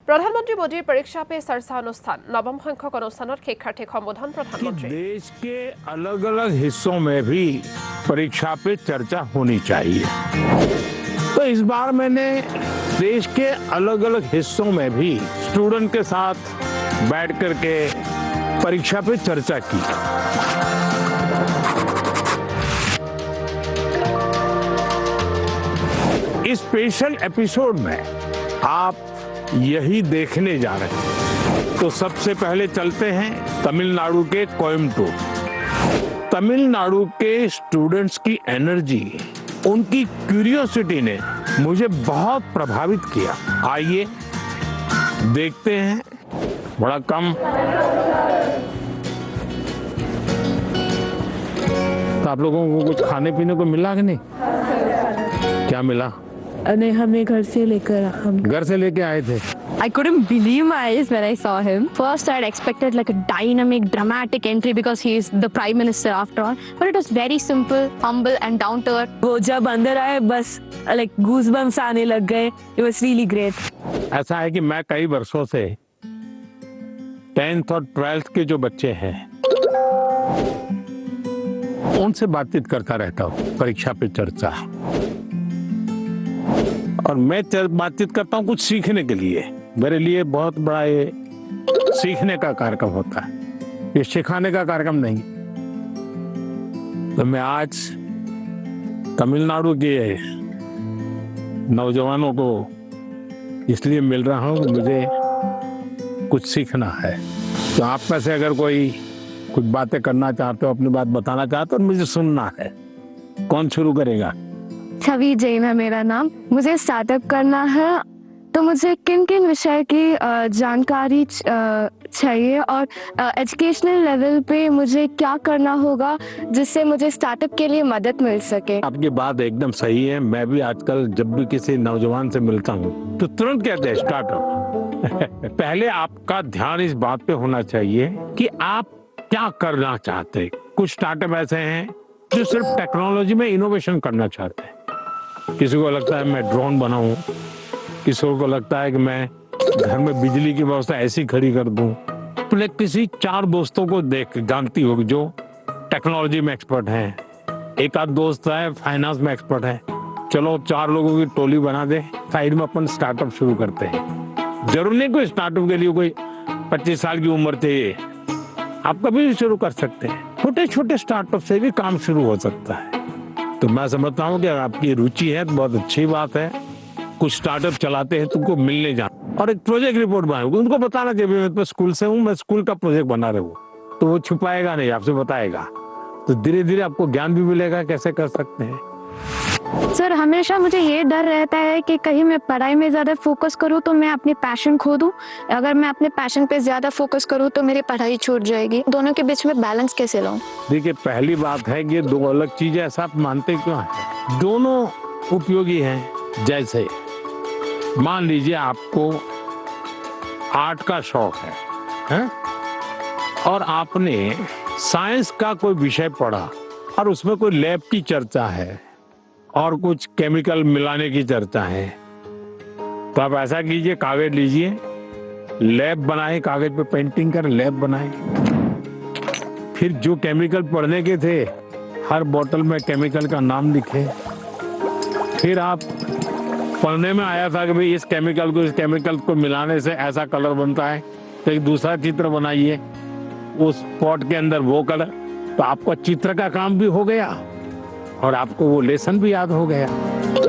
प्रधानमंत्री मोदीर परीक्षा पे चर्चा अनुष्ठान नवम संख्यक अनुष्ठानत शिक्षार्थीक संबोधन प्रधानमंत्री। देश के अलग अलग हिस्सों में भी परीक्षा पे चर्चा होनी चाहिए। तो इस बार मैंने देश के अलग अलग हिस्सों में भी स्टूडेंट के साथ बैठ करके परीक्षा पे चर्चा की। इस स्पेशल एपिसोड में आप यही देखने जा रहे हैं। तो सबसे पहले चलते हैं तमिलनाडु के कोयम्बटूर। तमिलनाडु के स्टूडेंट्स की एनर्जी, उनकी क्यूरियोसिटी ने मुझे बहुत प्रभावित किया। आइए देखते हैं। बड़ा कम तो आप लोगों को कुछ खाने पीने को मिला कि नहीं? क्या मिला? नहीं, हमें घर से लेके आए थे। I couldn't believe my eyes when I saw him. First, I'd expected like a dynamic, dramatic entry because he is the prime minister after all. But it was very simple, humble and down to earth. वो जब अंदर आए बस like goosebumps आने लग गए. It was really great. ऐसा है कि मैं कई वर्षों से 10th और 12th के जो बच्चे हैं उनसे बातचीत करता रहता हूँ परीक्षा पे चर्चा। और मैं बातचीत करता हूँ कुछ सीखने के लिए। मेरे लिए बहुत बड़ा ये सीखने का कार्यक्रम होता है, ये सिखाने का कार्यक्रम नहीं। तो मैं आज तमिलनाडु के नौजवानों को इसलिए मिल रहा हूँ कि मुझे कुछ सीखना है। तो आप में से अगर कोई कुछ बातें करना चाहते हो, अपनी बात बताना चाहते हो, मुझे सुनना है। कौन शुरू करेगा? छवि जैन है मेरा नाम। मुझे स्टार्टअप करना है, तो मुझे किन किन विषय की जानकारी चाहिए और एजुकेशनल लेवल पे मुझे क्या करना होगा जिससे मुझे स्टार्टअप के लिए मदद मिल सके। आपकी बात एकदम सही है। मैं भी आजकल जब भी किसी नौजवान से मिलता हूँ तो तुरंत कहते हैं स्टार्टअप। पहले आपका ध्यान इस बात पे होना चाहिए कि आप क्या करना चाहते हैं। कुछ स्टार्टअप ऐसे हैं जो सिर्फ टेक्नोलॉजी में इनोवेशन करना चाहते हैं। किसी को लगता है मैं ड्रोन बनाऊं, किसी को लगता है कि मैं घर में बिजली की व्यवस्था ऐसी खड़ी कर दूं। तो किसी 4 दोस्तों को देख जानती होगी जो टेक्नोलॉजी में एक्सपर्ट हैं। एक आध दोस्त है फाइनेंस में एक्सपर्ट है। चलो 4 लोगों की टोली बना दे, साइड में अपन स्टार्टअप शुरू करते हैं। जरूर नहीं कोई स्टार्टअप के लिए कोई 25 साल की उम्र चाहिए, आप कभी भी शुरू कर सकते हैं। छोटे छोटे स्टार्टअप से भी काम शुरू हो सकता है। तो मैं समझता हूँ कि अगर आपकी रुचि है तो बहुत अच्छी बात है। कुछ स्टार्टअप चलाते हैं तुमको मिलने जाना और एक प्रोजेक्ट रिपोर्ट बनाओ, उनको बताना चाहिए मैं तो स्कूल से हूँ, मैं स्कूल का प्रोजेक्ट बना रहा हूँ। तो वो छुपाएगा नहीं, आपसे बताएगा। तो धीरे धीरे आपको ज्ञान भी मिलेगा कैसे कर सकते हैं। सर, हमेशा मुझे ये डर रहता है कि कहीं मैं पढ़ाई में ज्यादा फोकस करूँ तो मैं अपनी पैशन खो दूँ। अगर मैं अपने पैशन पे ज्यादा फोकस करूँ तो मेरी पढ़ाई छूट जाएगी। दोनों के बीच में बैलेंस कैसे लाऊं? देखिए, पहली बात है कि ये 2 अलग चीजें, ऐसा आप मानते क्यों हैं? दोनों उपयोगी हैं। जैसे मान लीजिए आपको आर्ट का शौक है? और आपने साइंस का कोई विषय पढ़ा और उसमें कोई लैब की चर्चा है और कुछ केमिकल मिलाने की चर्चा है। तो आप ऐसा कीजिए, कागज लीजिए, लैब बनाए, कागज पे पेंटिंग कर लैब बनाए। फिर जो केमिकल पढ़ने के थे हर बोतल में केमिकल का नाम लिखे। फिर आप पढ़ने में आया था कि भाई इस केमिकल को मिलाने से ऐसा कलर बनता है, तो एक दूसरा चित्र बनाइए, उस पॉट के अंदर वो कलर। तो आपका चित्र का काम भी हो गया और आपको वो लेसन भी याद हो गया।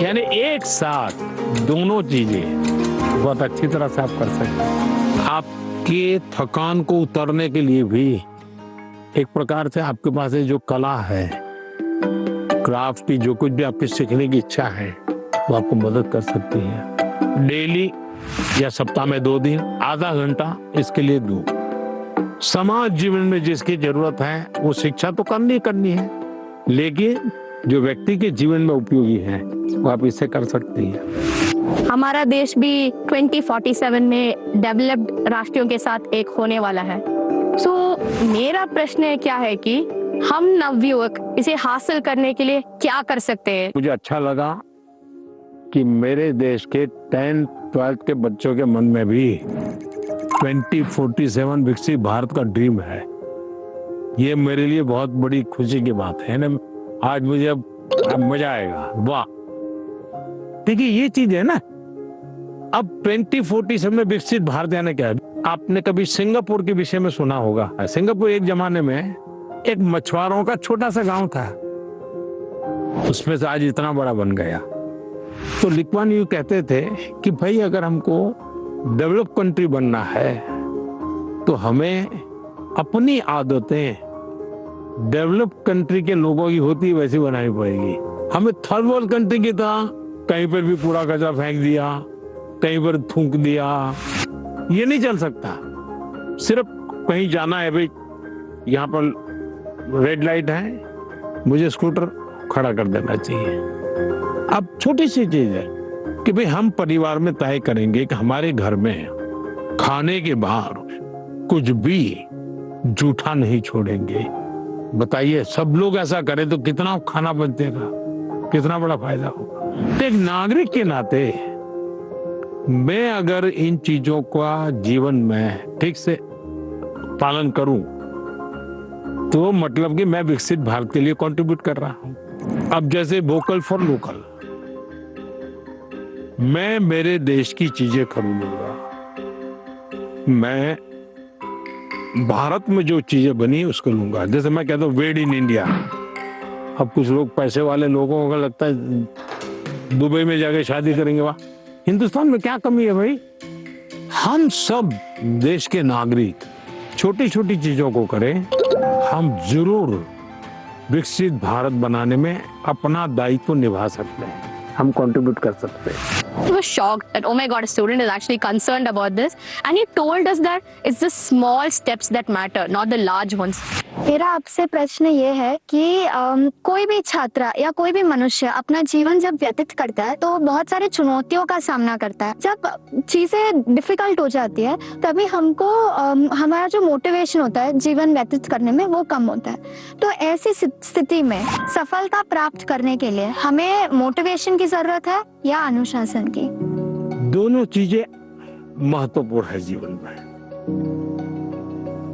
यानी एक साथ दोनों चीजें बहुत अच्छी तरह से आप कर सकते हैं। आपके थकान को उतरने के लिए भी एक प्रकार से आपके पास जो कला है, क्राफ्ट की, जो कुछ भी आपकी सीखने की इच्छा है वो आपको मदद कर सकती है। डेली या सप्ताह में 2 दिन आधा घंटा इसके लिए दो। समाज जीवन में जिसकी जरूरत है वो शिक्षा तो करनी है, लेकिन जो व्यक्ति के जीवन में उपयोगी है वो आप इससे कर सकती हैं। हमारा देश भी 2047 में डेवलप्ड राष्ट्रों के साथ एक होने वाला है। मेरा प्रश्न क्या है कि हम नवयुवक इसे हासिल करने के लिए क्या कर सकते हैं? मुझे अच्छा लगा कि मेरे देश के 10th 12th के बच्चों के मन में भी 2047 विकसित भारत का ड्रीम है। ये मेरे लिए बहुत बड़ी खुशी की बात है ना। आज मुझे अब मजा आएगा। वाह, देखिए ये चीज है ना। अब 2047 में विकसित भारत यानी क्या है? आपने कभी सिंगापुर के विषय में सुना होगा। सिंगापुर एक जमाने में एक मछुआरों का छोटा सा गांव था, उसमें से आज इतना बड़ा बन गया। तो ली कुआन यू कहते थे कि भाई अगर हमको डेवलप कंट्री बनना है तो हमें अपनी आदतें डेवलप कंट्री के लोगों की होती वैसी बनानी पड़ेगी। हमें थर्ड वर्ल्ड कंट्री की तरह कहीं पर भी कूड़ा कचरा फेंक दिया, कहीं पर थूक दिया, ये नहीं चल सकता। सिर्फ कहीं जाना है, भाई यहाँ पर रेड लाइट है, मुझे स्कूटर खड़ा कर देना चाहिए। अब छोटी सी चीज है कि भाई हम परिवार में तय करेंगे कि हमारे घर में खाने के बाहर कुछ भी जूठा नहीं छोड़ेंगे। बताइए, सब लोग ऐसा करें तो कितना खाना बचेगा, कितना बड़ा फायदा होगा। तो एक नागरिक के नाते मैं अगर इन चीजों का जीवन में ठीक से पालन करूं तो मतलब कि मैं विकसित भारत के लिए कंट्रीब्यूट कर रहा हूं। अब जैसे वोकल फॉर लोकल, मैं मेरे देश की चीजें खरीदूंगा। मैं भारत में जो चीजें बनी उसको लूंगा। जैसे मैं कहता हूँ मेड इन इंडिया। अब कुछ लोग, पैसे वाले लोगों को लगता है दुबई में जाके शादी करेंगे। वाह, हिंदुस्तान में क्या कमी है भाई? हम सब देश के नागरिक छोटी छोटी चीजों को करें, हम जरूर विकसित भारत बनाने में अपना दायित्व निभा सकते हैं, हम कंट्रीब्यूट कर सकते हैं। I was shocked that, oh my God, a student is actually concerned about this. And he told us that it's the small steps that matter, not the large ones. मेरा आपसे प्रश्न ये है कि कोई भी छात्र या कोई भी मनुष्य अपना जीवन जब व्यतीत करता है तो बहुत सारे चुनौतियों का सामना करता है। जब चीजें डिफिकल्ट हो जाती है तभी हमको हमारा जो मोटिवेशन होता है जीवन व्यतीत करने में वो कम होता है। तो ऐसी स्थिति में सफलता प्राप्त करने के लिए हमें मोटिवेशन की जरूरत है या अनुशासन की? दोनों चीजें महत्वपूर्ण है जीवन में।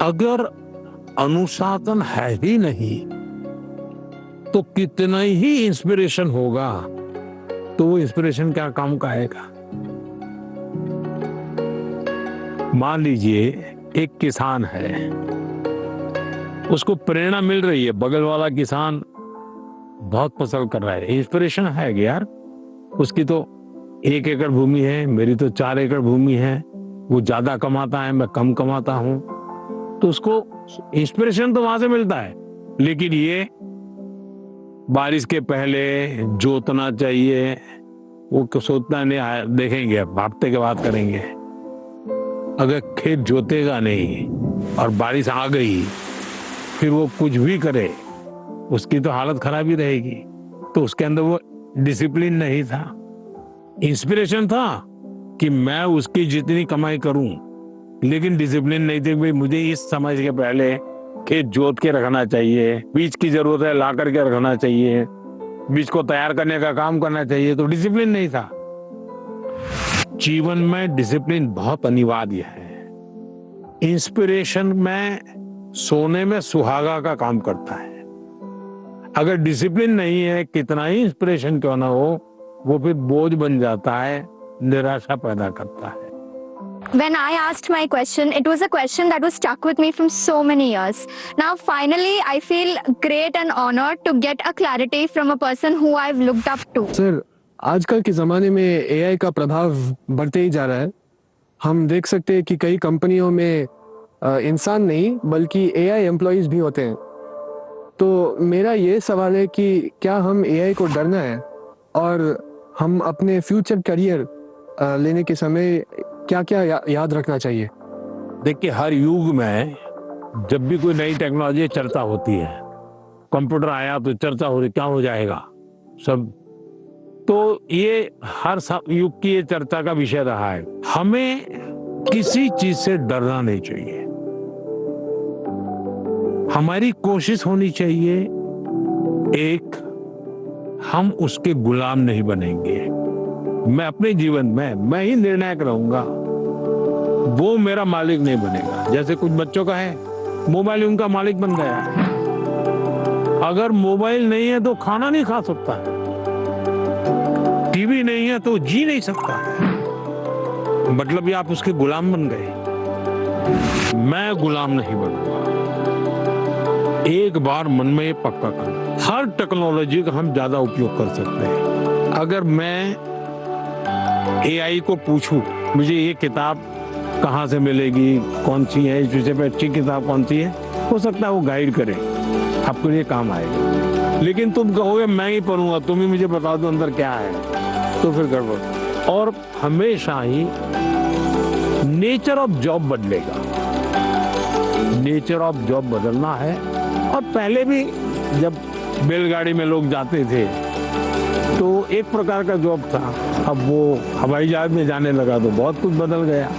अगर अनुशासन है ही नहीं तो कितना ही इंस्पिरेशन होगा तो वो इंस्पिरेशन क्या काम का आएगा? मान लीजिए एक किसान है, उसको प्रेरणा मिल रही है, बगल वाला किसान बहुत फसल कर रहा है, इंस्पिरेशन है कि यार उसकी तो 1 एकड़ भूमि है, मेरी तो 4 एकड़ भूमि है, वो ज्यादा कमाता है, मैं कम कमाता हूं, तो उसको इंस्पिरेशन तो वहां से मिलता है। लेकिन ये बारिश के पहले जोतना चाहिए, वो सोचना नहीं, देखेंगे हफ्ते के बाद करेंगे। अगर खेत जोतेगा नहीं और बारिश आ गई फिर वो कुछ भी करे, उसकी तो हालत खराब ही रहेगी। तो उसके अंदर वो डिसिप्लिन नहीं था, इंस्पिरेशन था कि मैं उसकी जितनी कमाई करूं, लेकिन डिसिप्लिन नहीं थी। भाई मुझे इस समय के पहले खेत जोत के रखना चाहिए, बीज की जरूरत है ला करके रखना चाहिए, बीज को तैयार करने का काम करना चाहिए, तो डिसिप्लिन नहीं था। जीवन में डिसिप्लिन बहुत अनिवार्य है। इंस्पिरेशन में सोने में सुहागा का काम करता है। अगर डिसिप्लिन नहीं है, कितना ही इंस्पिरेशन क्यों ना हो, वो फिर बोझ बन जाता है, निराशा पैदा करता है। When I asked my question, it was a question that was stuck with me from so many years. Now, finally, I feel great and honored to get a clarity from a person who I've looked up to. Sir, आजकल के ज़माने में AI का प्रभाव बढ़ते ही जा रहा है। हम देख सकते हैं कि कई कंपनियों में इंसान नहीं बल्कि AI एम्प्लॉइज भी होते हैं। तो मेरा ये सवाल है कि क्या हम AI को डरना है और हम अपने फ्यूचर करियर लेने के समय क्या क्या याद रखना चाहिए? देखिए, हर युग में जब भी कोई नई टेक्नोलॉजी चर्चा होती है, कंप्यूटर आया तो चर्चा हो रही, क्या हो जाएगा सब, तो ये हर युग की ये चर्चा का विषय रहा है। हमें किसी चीज से डरना नहीं चाहिए। हमारी कोशिश होनी चाहिए, एक, हम उसके गुलाम नहीं बनेंगे। मैं अपने जीवन में मैं ही निर्णायक रहूंगा, वो मेरा मालिक नहीं बनेगा। जैसे कुछ बच्चों का है, मोबाइल उनका मालिक बन गया। अगर मोबाइल नहीं है तो खाना नहीं खा सकता, टीवी नहीं है तो जी नहीं सकता, मतलब ये आप उसके गुलाम बन गए। मैं गुलाम नहीं बनूंगा। एक बार मन में ये पक्का कर, हर टेक्नोलॉजी का हम ज्यादा उपयोग कर सकते हैं। अगर मैं एआई को पूछूं मुझे ये किताब कहाँ से मिलेगी, कौन सी है, इस विषय पे अच्छी किताब कौन सी है, हो सकता है वो गाइड करे, आपके लिए काम आएगा। लेकिन तुम कहोगे मैं ही पढ़ूंगा, तुम ही मुझे बता दो अंदर क्या है, तो फिर गड़बड़। और हमेशा ही नेचर ऑफ जॉब बदलेगा, नेचर ऑफ जॉब बदलना है। और पहले भी जब बैलगाड़ी में लोग जाते थे तो एक प्रकार का जॉब था, अब वो हवाई जहाज में जाने लगा तो बहुत कुछ बदल गया,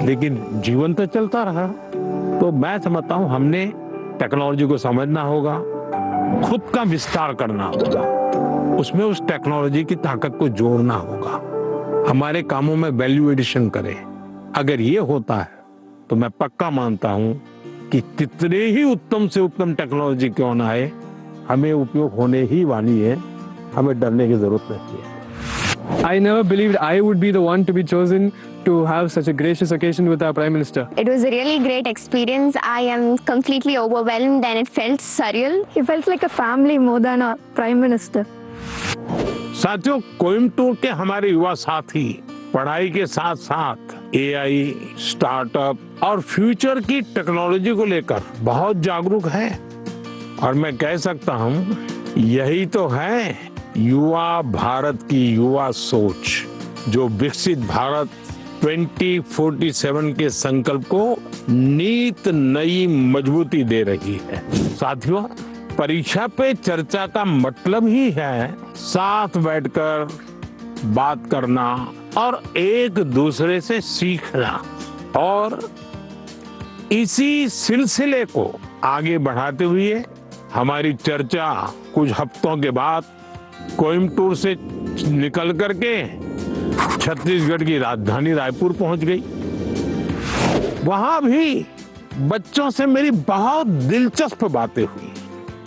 लेकिन जीवन तो चलता रहा। तो मैं समझता हूँ हमने टेक्नोलॉजी को समझना होगा, खुद का विस्तार करना होगा, उसमें उस टेक्नोलॉजी की ताकत को जोड़ना होगा, हमारे कामों में वैल्यू एडिशन करें। अगर ये होता है तो मैं पक्का मानता हूँ कि कितने ही उत्तम से उत्तम टेक्नोलॉजी क्यों ना आए, हमें उपयोग होने ही वाली है, हमें डरने की जरूरत नहीं है। I never believed I would be the one to be chosen to have such a gracious occasion with our Prime Minister. It was a really great experience. I am completely overwhelmed and it felt surreal. It felt like a family more than a Prime Minister. साथियों, कोयम्बटूर के हमारे युवा साथी पढ़ाई के साथ साथ AI, startup और फ्यूचर की टेक्नोलॉजी को लेकर बहुत जागरूक है। और मैं कह सकता हूँ यही तो है युवा भारत की युवा सोच, जो विकसित भारत 2047 के संकल्प को नीत नई मजबूती दे रही है। साथियों, परीक्षा पे चर्चा का मतलब ही है साथ बैठकर बात करना और एक दूसरे से सीखना। और इसी सिलसिले को आगे बढ़ाते हुए हमारी चर्चा कुछ हफ्तों के बाद कोयम्बटूर से निकल करके छत्तीसगढ़ की राजधानी रायपुर पहुंच गई। वहां भी बच्चों से मेरी बहुत दिलचस्प बातें हुई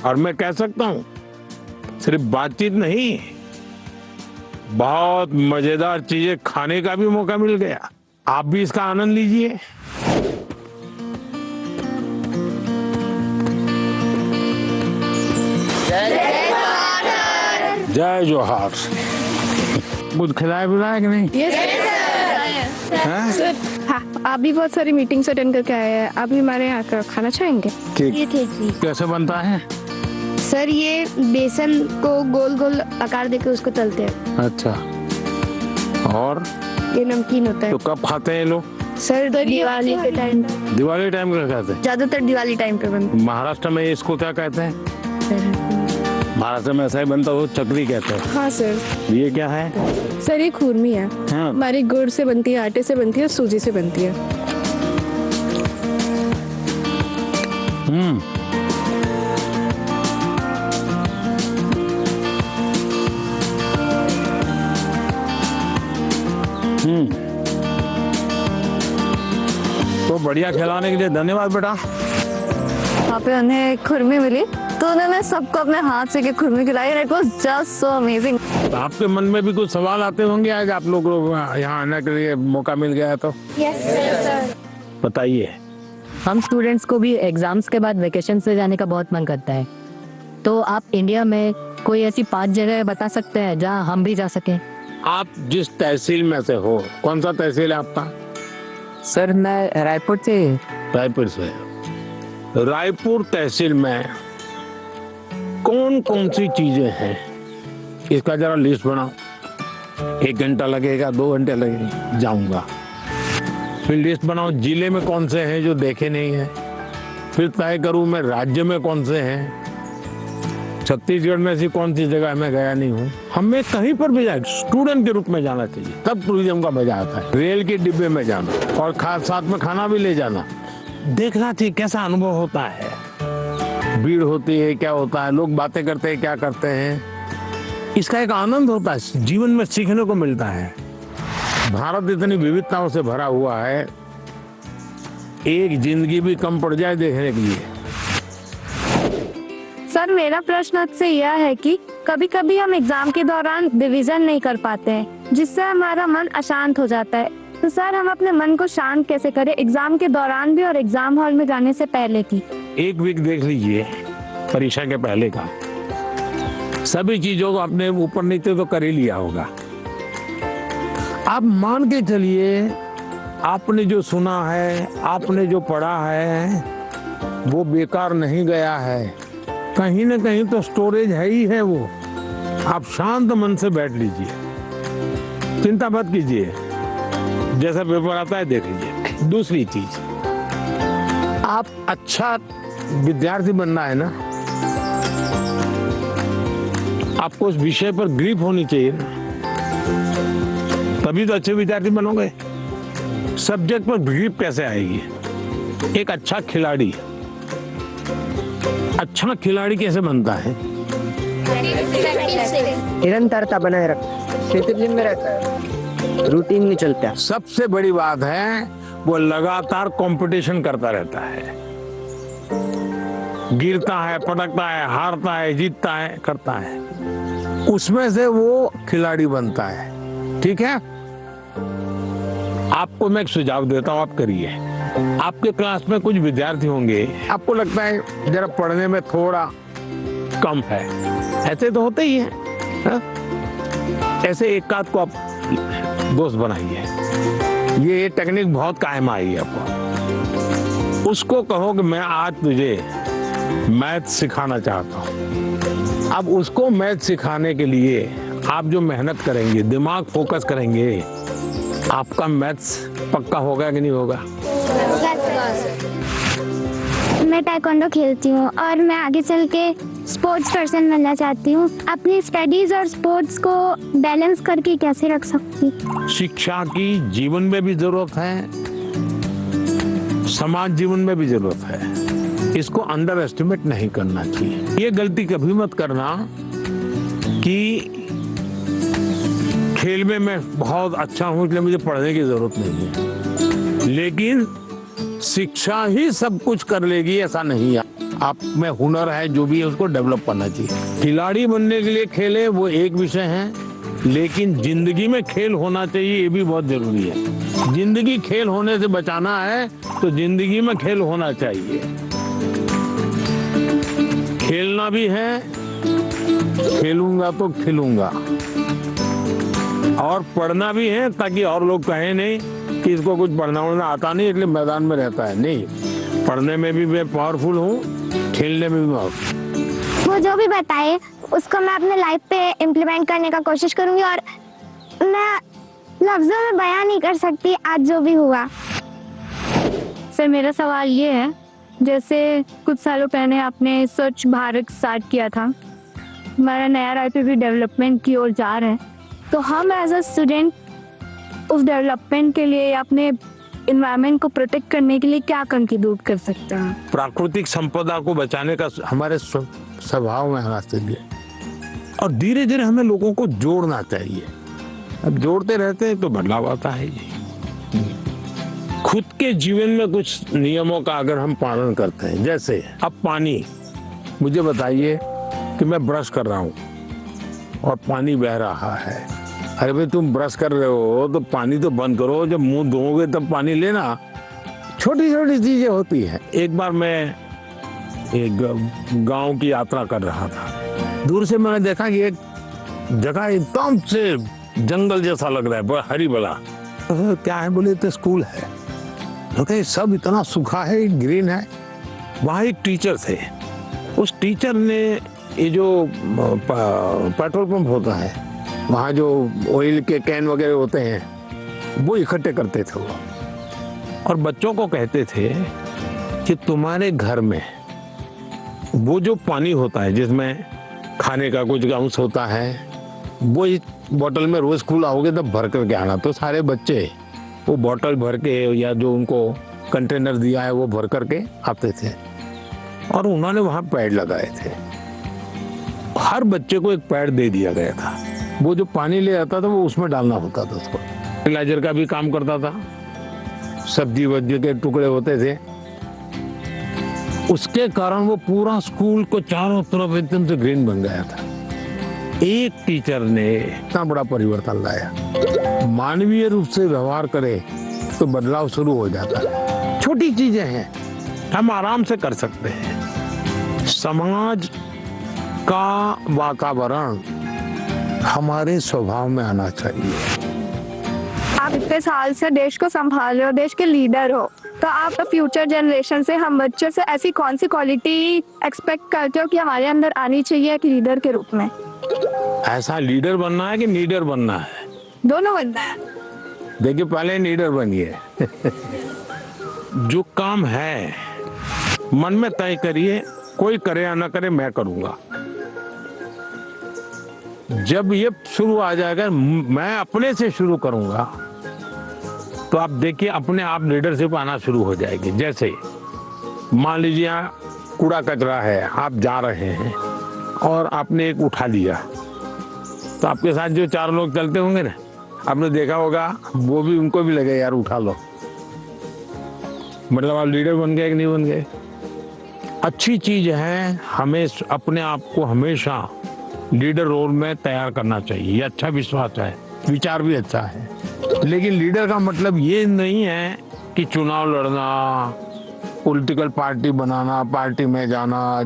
और मैं कह सकता हूं सिर्फ बातचीत नहीं, बहुत मजेदार चीजें खाने का भी मौका मिल गया। आप भी इसका आनंद लीजिए। जय जोहार। कुछ खिलाया पिलाया कि नहीं? सर, हाँ, आप भी बहुत सारी मीटिंग्स अटेंड करके आए हैं, आप भी हमारे यहाँ का खाना चाहेंगे? ठीक। कैसे बनता है? सर ये बेसन को गोल गोल आकार देके उसको तलते हैं। अच्छा, और ये नमकीन होता है। तो कब खाते हैं लोग? सर दिवाली के टाइम, दिवाली टाइम का खाते हैं? ज्यादातर दिवाली टाइम पे बनता महाराष्ट्र में इसको क्या कहते हैं? है। महाराष्ट्र में ऐसा ही बनता हो, चकरी कहते हैं। हाँ सर। ये क्या है? सर ये खुरमी है, हाँ। हमारी गुड़ से बनती है, आटे से बनती है और सूजी से बनती है। तो बढ़िया खिलाने के लिए धन्यवाद बेटा। वहाँ पे उन्हें खुरमी मिली तो उन्होंने सबको अपने हाथ से खुरमी खिलाई। It was just so amazing. आपके मन में भी कुछ सवाल आते होंगे आज आप लोग यहाँ आने के लिए मौका मिल गया है तो? Yes sir. बताइए। हम स्टूडेंट्स को भी एग्जाम्स के बाद वेकेशन से जाने का बहुत मन करता है, तो आप इंडिया में कोई ऐसी 5 जगह बता सकते हैं जहाँ हम भी जा सकें? आप जिस तहसील में से हो, कौन सा तहसील है आपका? सर मैं रायपुर से। रायपुर से। रायपुर तहसील में कौन कौन सी चीजें हैं, इसका जरा लिस्ट बनाओ। 1 घंटा लगेगा, 2 घंटे लगेंगे, जाऊंगा। फिर लिस्ट बनाओ जिले में कौन से हैं जो देखे नहीं है, फिर तय करूं मैं राज्य में कौन से हैं, छत्तीसगढ़ में ऐसी कौन सी जगह मैं गया नहीं हूँ। हमें कहीं पर भी जाए स्टूडेंट के रूप में जाना चाहिए, तब टूरिज्म का मजा आता है। रेल के डिब्बे में जाना और साथ में खाना भी ले जाना, देखना चाहिए कैसा अनुभव होता है। भीड़ होती है, क्या होता है, लोग बातें करते हैं, क्या करते हैं, इसका एक आनंद होता है, जीवन में सीखने को मिलता है। भारत इतनी विविधताओं से भरा हुआ है, एक जिंदगी भी कम पड़ जाए देखने के लिए। सर मेरा प्रश्न आपसे यह है कि कभी कभी हम एग्जाम के दौरान रिवीजन नहीं कर पाते हैं, जिससे हमारा मन अशांत हो जाता है। तो सर हम अपने मन को शांत कैसे करें, एग्जाम के दौरान भी और एग्जाम हॉल में जाने से पहले की? एक वीक देख लीजिए परीक्षा के पहले का, सभी चीजों को अपने ऊपर नीचे तो कर ही लिया होगा। आप मान के चलिए आपने जो सुना है, आपने जो पढ़ा है, वो बेकार नहीं गया है, कहीं ना कहीं तो स्टोरेज है ही है वो। आप शांत मन से बैठ लीजिए, चिंता मत कीजिए, जैसा पेपर आता है देख लीजिए। दूसरी चीज, आप अच्छा विद्यार्थी बनना है ना, आपको उस विषय पर ग्रिप होनी चाहिए ना, तभी तो अच्छे विद्यार्थी बनोगे। सब्जेक्ट पर ग्रिप कैसे आएगी? एक अच्छा खिलाड़ी कैसे बनता है? निरंतरता बनाए रखना, डिसिप्लिन में रहता है, रूटीन में चलता है। सबसे बड़ी बात है वो लगातार कंपटीशन करता रहता है, गिरता है, पटकता है, हारता है, जीतता है, करता है, उसमें से वो खिलाड़ी बनता है। ठीक है, आपको मैं एक सुझाव देता हूं, आप करिए। आपके क्लास में कुछ विद्यार्थी होंगे, आपको लगता है जरा पढ़ने में थोड़ा कम है, ऐसे तो होते ही हैं, हा? ऐसे एक आध को आप दोस्त बनाइए, ये टेक्निक बहुत कायम आई है आपको। उसको कहो कि मैं आज तुझे मैथ सिखाना चाहता हूं। अब उसको मैथ सिखाने के लिए आप जो मेहनत करेंगे, दिमाग फोकस करेंगे, आपका मैथ्स पक्का होगा कि नहीं होगा? मैं ताइक्वांडो खेलती हूँ और मैं आगे चल के स्पोर्ट्स पर्सन बनना चाहती हूँ। अपनी स्टडीज और स्पोर्ट्स को बैलेंस करके कैसे रख सकती? शिक्षा की जीवन में भी जरूरत है, समाज जीवन में भी जरूरत है। इसको अंडर एस्टिमेट नहीं करना चाहिए। ये गलती कभी मत करना कि खेल में मैं बहुत अच्छा हूं इसलिए मुझे पढ़ने की जरूरत नहीं है, लेकिन शिक्षा ही सब कुछ कर लेगी ऐसा नहीं है। आप में हुनर है, जो भी है उसको डेवलप करना चाहिए। खिलाड़ी बनने के लिए खेले वो एक विषय है, लेकिन जिंदगी में खेल होना चाहिए ये भी बहुत जरूरी है। जिंदगी खेल होने से बचाना है तो जिंदगी में खेल होना चाहिए। खेलना भी है, खेलूंगा तो खिलूंगा, और पढ़ना भी है ताकि और लोग कहें नहीं कि इसको कुछ पढ़ना वढ़ना आता नहीं इसलिए मैदान में रहता है। नहीं, पढ़ने में भी मैं पावरफुल हूँ, खेलने में भी पावरफुल। वो जो भी बताए उसको मैं अपने लाइफ पे इम्प्लीमेंट करने का कोशिश करूंगी, और मैं लफ्जों में बयान नहीं कर सकती आज जो भी हुआ। सर मेरा सवाल ये है, जैसे कुछ सालों पहले आपने स्वच्छ भारत स्टार्ट किया था, हमारा नया रायपुर भी डेवलपमेंट की ओर जा रहा है, तो हम एज अ स्टूडेंट उस डेवलपमेंट के लिए अपने एनवायरनमेंट को प्रोटेक्ट करने के लिए क्या कंट्रीब्यूट कर सकते हैं? प्राकृतिक संपदा को बचाने का हमारे स्वभाव में होना चाहिए, और धीरे धीरे हमें लोगों को जोड़ना चाहिए। अब जोड़ते रहते हैं तो बदलाव आता है। खुद के जीवन में कुछ नियमों का अगर हम पालन करते हैं, जैसे अब पानी, मुझे बताइए कि मैं ब्रश कर रहा हूँ और पानी बह रहा है, अरे भाई तुम ब्रश कर रहे हो तो पानी तो बंद करो, जब मुंह धोओगे तब पानी लेना। छोटी छोटी चीजें होती हैं। एक बार मैं एक गांव की यात्रा कर रहा था, दूर से मैंने देखा कि एक जगह एकदम से जंगल जैसा लग रहा है, बड़ा हरी भरा। क्या है बोले तो स्कूल है, तो सब इतना सूखा है, ग्रीन है। वहाँ एक टीचर थे, उस टीचर ने ये जो पेट्रोल पंप होता है, वहाँ जो ऑयल के कैन वगैरह होते हैं वो इकट्ठे करते थे वो, और बच्चों को कहते थे कि तुम्हारे घर में वो जो पानी होता है जिसमें खाने का कुछ अंश होता है, वो इस बोतल में रोज स्कूल आओगे तब भर करके आना। तो सारे बच्चे वो बोतल भर के या जो उनको कंटेनर दिया है वो भर करके आते थे, और उन्होंने वहाँ पेड़ लगाए थे। हर बच्चे को एक पैड दे दिया गया था। वो जो पानी ले आता था वो उसमें डालना होता था उसको। फर्टिलाइजर का भी काम करता था, सब्जी वब्जी के टुकड़े होते थे। उसके कारण वो पूरा स्कूल को चारों तरफ एकदम से ग्रीन बन गया था। एक टीचर ने इतना बड़ा परिवर्तन लाया। मानवीय रूप से व्यवहार करे तो बदलाव शुरू हो जाता है। छोटी चीजें हैं, हम आराम से कर सकते हैं। समाज का वातावरण हमारे स्वभाव में आना चाहिए। आप इतने साल से देश को संभाल रहे हो, देश के लीडर हो, तो आप फ्यूचर जनरेशन से, हम बच्चों से ऐसी कौन सी क्वालिटी एक्सपेक्ट करते हो कि हमारे अंदर आनी चाहिए एक लीडर के रूप में? ऐसा लीडर बनना है कि लीडर बनना है? दोनों बनना है। देखिए, पहले लीडर बनिए। जो काम है मन में तय करिए, कोई करे या ना करे मैं करूंगा। जब ये शुरू आ जाएगा मैं अपने से शुरू करूंगा, तो आप देखिए अपने आप लीडरशिप आना शुरू हो जाएगी। जैसे मान लीजिए यहाँ कूड़ा कचरा है, आप जा रहे हैं और आपने एक उठा लिया, तो आपके साथ जो 4 लोग चलते होंगे ना, आपने देखा होगा वो भी, उनको भी लगे यार उठा लो। मतलब आप लीडर बन गए कि नहीं बन गए? अच्छी चीज है, हमें अपने आप को हमेशा लीडर रोल में तैयार करना चाहिए। ये अच्छा विश्वास है, विचार भी अच्छा है। लेकिन लीडर का मतलब ये नहीं है कि चुनाव लड़ना, पॉलिटिकल पार्टी बनाना, पार्टी में जाना,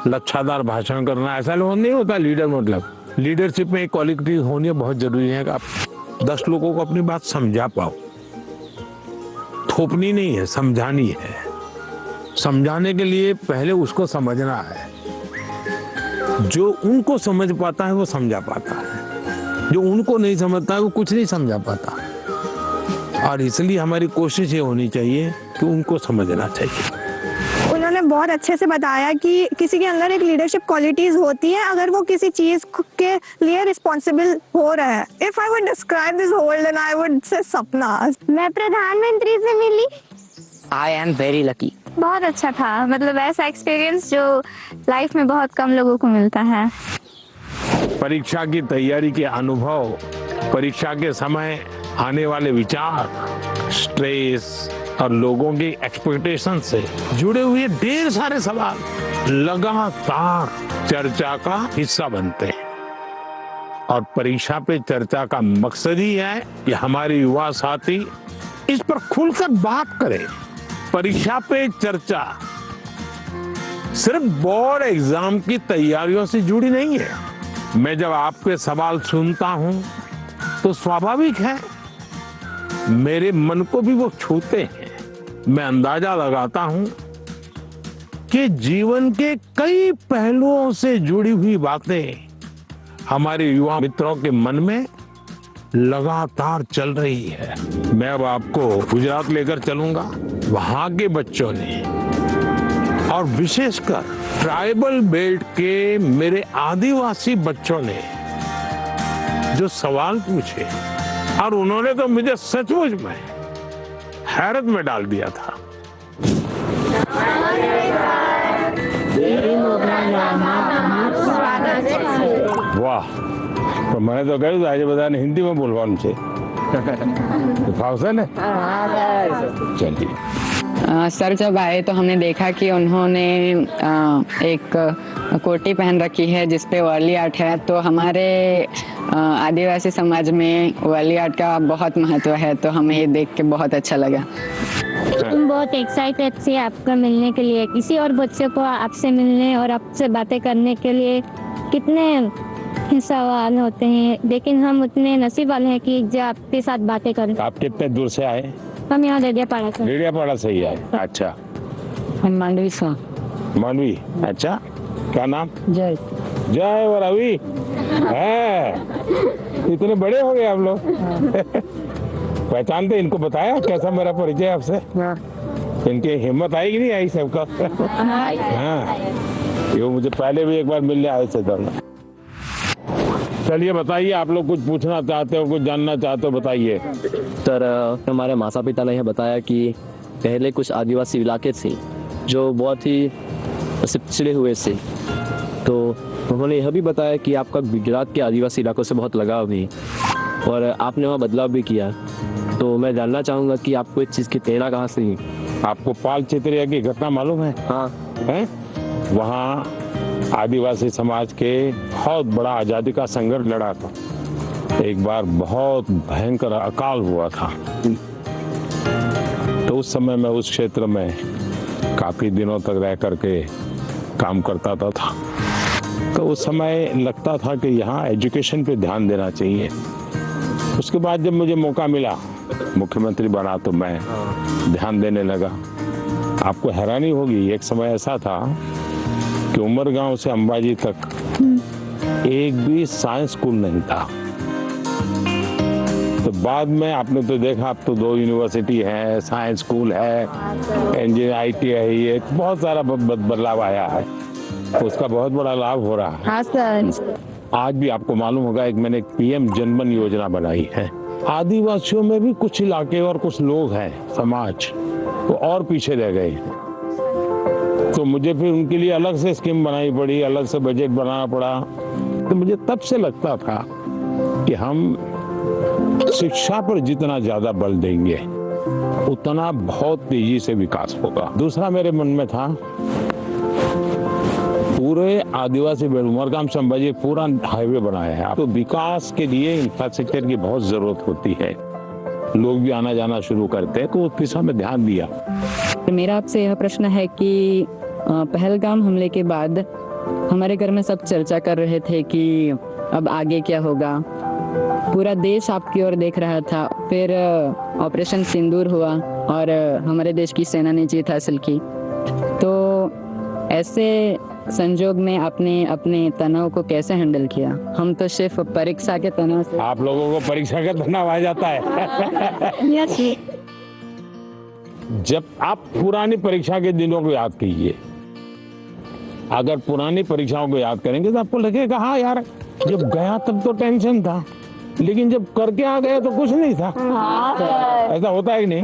लच्छादार भाषण करना, ऐसा नहीं होता लीडर। मतलब लीडरशिप में एक क्वालिटी होनी बहुत जरूरी है कि आप 10 लोगों को अपनी बात समझा पाओ। थोपनी नहीं है, समझानी है। समझाने के लिए पहले उसको समझना है। जो उनको समझ पाता है वो समझा पाता है, जो उनको नहीं समझता है वो कुछ नहीं समझा पाता। और इसलिए हमारी कोशिश ये होनी चाहिए कि उनको समझना चाहिए। उन्होंने बहुत अच्छे से बताया कि किसी के अंदर एक लीडरशिप क्वालिटीज होती है अगर वो किसी चीज के लिए रिस्पॉन्सिबल हो रहा है। If I would describe this world and I would say सपना। मैं प्रधानमंत्री से मिली। I am very lucky. बहुत अच्छा था, मतलब ऐसा एक्सपीरियंस जो लाइफ में बहुत कम लोगों को मिलता है। परीक्षा की तैयारी के अनुभव, परीक्षा के समय आने वाले विचार, स्ट्रेस और लोगों की एक्सपेक्टेशन से जुड़े हुए ढेर सारे सवाल लगातार चर्चा का हिस्सा बनते हैं। और परीक्षा पे चर्चा का मकसद ही है कि हमारे युवा साथी इस पर खुलकर बात करें। परीक्षा पे चर्चा सिर्फ बोर्ड एग्जाम की तैयारियों से जुड़ी नहीं है। मैं जब आपके सवाल सुनता हूं तो स्वाभाविक है मेरे मन को भी वो छूते हैं। मैं अंदाजा लगाता हूं कि जीवन के कई पहलुओं से जुड़ी हुई बातें हमारे युवा मित्रों के मन में लगातार चल रही है। मैं अब आपको गुजरात लेकर चलूंगा। वहां के बच्चों ने और विशेषकर ट्राइबल बेल्ट के मेरे आदिवासी बच्चों ने जो सवाल पूछे, और उन्होंने तो मुझे सचमुच में हैरत में डाल दिया था। वाह, तो मैंने तो કહ્યું આજે બધાને હિન્દીમાં બોલવાનું છે। ફાવશે ને? चलिए। सर जब आए तो हमने देखा कि उन्होंने एक कोटी पहन रखी है जिसपे वाली आर्ट है। तो हमारे आदिवासी समाज में वाली आर्ट का बहुत महत्व है, तो हमें ये देख के बहुत अच्छा लगा। तुम बहुत एक्साइटेड थे आपका मिलने के लिए। किसी और बच्चे को आपसे मिलने और आपसे बातें करने के लिए कितने सवाल होते हैं, लेकिन हम उतने नसीब वाले हैं कि जो आपके साथ बातें करें। आप कितने दूर से आए? हम यहाँ डेडियापाड़ा से। डेडियापाड़ा से ही आए? अच्छा। मांडवी से। मानवी, अच्छा। क्या नाम? जय। जय और रवि है। इतने बड़े हो गए आप लोग। पहचानते इनको? बताया कैसा मेरा परिचय आपसे? इनकी हिम्मत आई कि नहीं आई सबका? हाँ, ये मुझे पहले भी एक बार मिलने आए थे दोनों। चलिए बताइए, आप लोग कुछ पूछना चाहते हो, कुछ जानना चाहते हो, बताइए। सर, हमारे माता पिता ने यह बताया कि पहले कुछ आदिवासी इलाके थे जो बहुत ही पिछड़े हुए थे, तो उन्होंने यह भी बताया कि आपका गुजरात के आदिवासी इलाकों से बहुत लगाव भी और आपने वहाँ बदलाव भी किया। तो मैं जानना चाहूँगा कि आपको इस चीज़ की प्रेरणा कहाँ से हुई? आपको पाल चित्रिया की घटना मालूम है? हाँ। हैं? वहाँ आदिवासी समाज के बहुत बड़ा आज़ादी का संघर्ष लड़ा था। एक बार बहुत भयंकर अकाल हुआ था, तो उस समय मैं उस क्षेत्र में काफी दिनों तक रह करके काम करता था। तो उस समय लगता था कि यहाँ एजुकेशन पे ध्यान देना चाहिए। उसके बाद जब मुझे मौका मिला, मुख्यमंत्री बना, तो मैं ध्यान देने लगा। आपको हैरानी होगी, एक समय ऐसा था कि उमरगांव से अंबाजी तक एक भी साइंस स्कूल नहीं था। तो बाद में आपने तो देखा, अब तो 2 यूनिवर्सिटी है, साइंस स्कूल है, इंजीनियर ITI है, बहुत सारा बदलाव आया है। उसका बहुत बड़ा लाभ हो रहा है। हाँ सर। आज भी आपको मालूम होगा, एक मैंने PM जनमन योजना बनाई है। आदिवासियों में भी कुछ इलाके और कुछ लोग हैं, समाज वो और पीछे रह गए, तो मुझे फिर उनके लिए अलग से स्कीम बनानी पड़ी, अलग से बजट बनाना पड़ा। तो मुझे तब से लगता था कि हम शिक्षा पर जितना ज्यादा बल देंगे उतना बहुत तेजी से विकास होगा। दूसरा मेरे मन में था, पूरे आदिवासी बेल्ट उमरगाम से अंबाजी पूरा हाईवे बनाया है, तो विकास के लिए इंफ्रास्ट्रक्चर की बहुत जरूरत होती है। लोग भी आना जाना शुरू करते हैं, तो उस दिशा में ध्यान दिया। मेरा आपसे यह प्रश्न है कि पहलगाम हमले के बाद हमारे घर में सब चर्चा कर रहे थे कि अब आगे क्या होगा। पूरा देश आपकी ओर देख रहा था। फिर ऑपरेशन सिंदूर हुआ और हमारे देश की सेना ने जीत हासिल की। तो ऐसे संजोग में आपने अपने तनाव को कैसे हैंडल किया? हम तो सिर्फ परीक्षा के तनाव से। आप लोगों को परीक्षा का तनाव आ जाता है। जब आप पुरानी परीक्षा के दिनों को याद कीजिए, अगर पुरानी परीक्षाओं को याद करेंगे तो आपको लगेगा हाँ यार, जब गया तब तो टेंशन था, लेकिन जब करके आ गए तो कुछ नहीं था। ऐसा होता है कि नहीं?